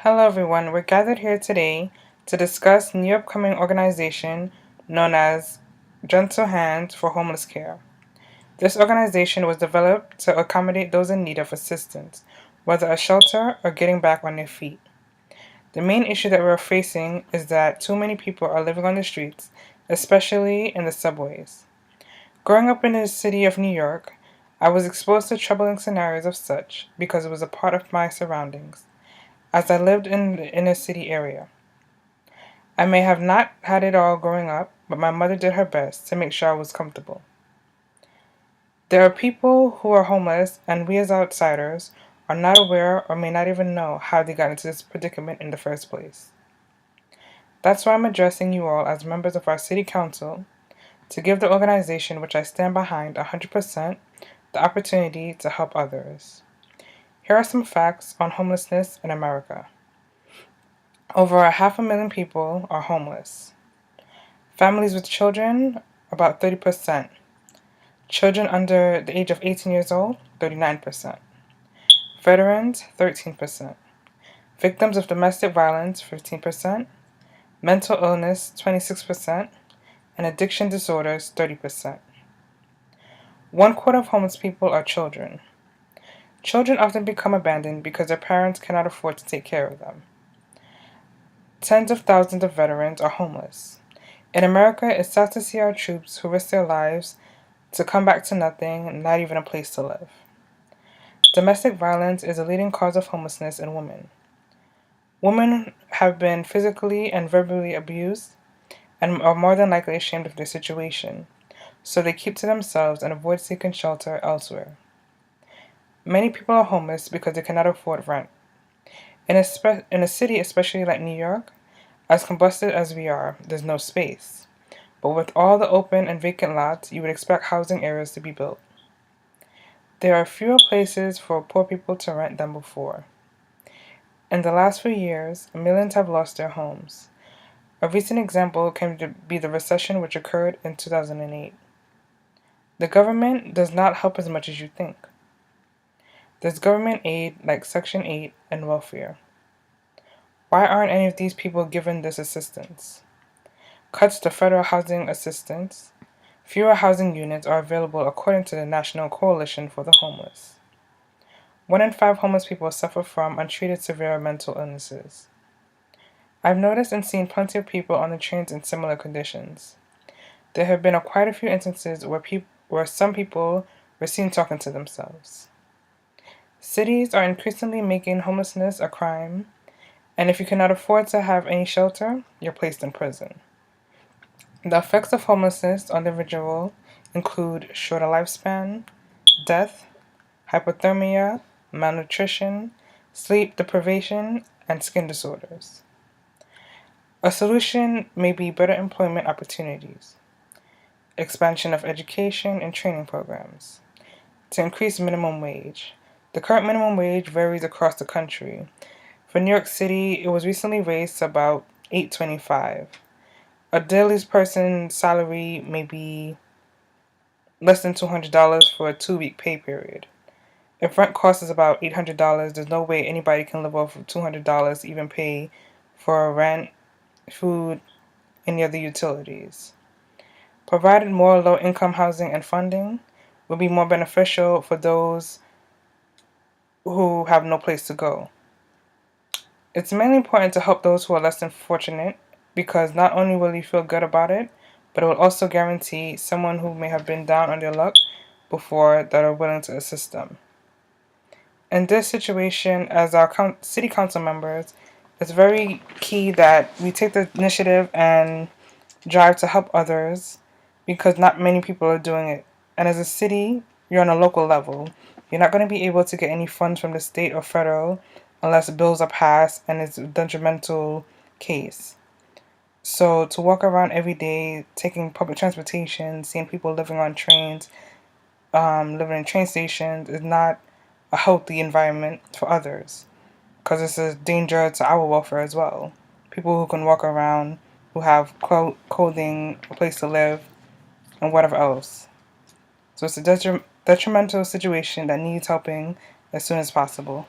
Hello everyone, we're gathered here today to discuss new upcoming organization known as Gentle Hands for Homeless Care. This organization was developed to accommodate those in need of assistance, whether a shelter or getting back on their feet. The main issue that we're facing is that too many people are living on the streets, especially in the subways. Growing up in the city of New York, I was exposed to troubling scenarios of such because it was a part of my surroundings as I lived in the inner city area. I may have not had it all growing up, but my mother did her best to make sure I was comfortable. There are people who are homeless, and we as outsiders are not aware or may not even know how they got into this predicament in the first place. That's why I'm addressing you all as members of our city council to give the organization, which I stand behind 100%, the opportunity to help others. Here are some facts on homelessness in America. Over 500,000 people are homeless. Families with children, about 30%. Children under the age of 18 years old, 39%. Veterans, 13%. Victims of domestic violence, 15%. Mental illness, 26%. And addiction disorders, 30%. 1/4 of homeless people are children. Children often become abandoned because their parents cannot afford to take care of them. Tens of thousands of veterans are homeless. In America, it's sad to see our troops who risk their lives to come back to nothing, not even a place to live. Domestic violence is a leading cause of homelessness in women. Women have been physically and verbally abused and are more than likely ashamed of their situation, so they keep to themselves and avoid seeking shelter elsewhere. Many people are homeless because they cannot afford rent. In a city, especially like New York, as combusted as we are, there's no space. But with all the open and vacant lots, you would expect housing areas to be built. There are fewer places for poor people to rent than before. In the last few years, millions have lost their homes. A recent example can be the recession which occurred in 2008. The government does not help as much as you think. There's government aid like Section 8 and welfare. Why aren't any of these people given this assistance? Cuts to federal housing assistance. Fewer housing units are available according to the National Coalition for the Homeless. 1 in 5 homeless people suffer from untreated severe mental illnesses. I've noticed and seen plenty of people on the trains in similar conditions. There have been quite a few instances where some people were seen talking to themselves. Cities are increasingly making homelessness a crime, and if you cannot afford to have any shelter, you're placed in prison. The effects of homelessness on the individual include shorter lifespan, death, hypothermia, malnutrition, sleep deprivation, and skin disorders. A solution may be better employment opportunities, expansion of education and training programs, to increase minimum wage. The current minimum wage varies across the country. For New York City, it was recently raised to about $8.25. A daily person's salary may be less than $200 for a 2-week pay period. If rent cost is about $800, there's no way anybody can live off of $200 to even pay for rent, food, any other utilities. Provided more low-income housing and funding would be more beneficial for those who have no place to go. It's mainly important to help those who are less than fortunate because not only will you feel good about it, but it will also guarantee someone who may have been down on their luck before that are willing to assist them. In this situation, as our city council members, it's very key that we take the initiative and drive to help others because not many people are doing it. And as a city, you're on a local level. You're not going to be able to get any funds from the state or federal unless bills are passed and it's a detrimental case. So to walk around every day, taking public transportation, seeing people living on trains, living in train stations is not a healthy environment for others because it's a danger to our welfare as well. People who can walk around, who have clothing, a place to live, and whatever else. So it's a detrimental situation that needs helping as soon as possible.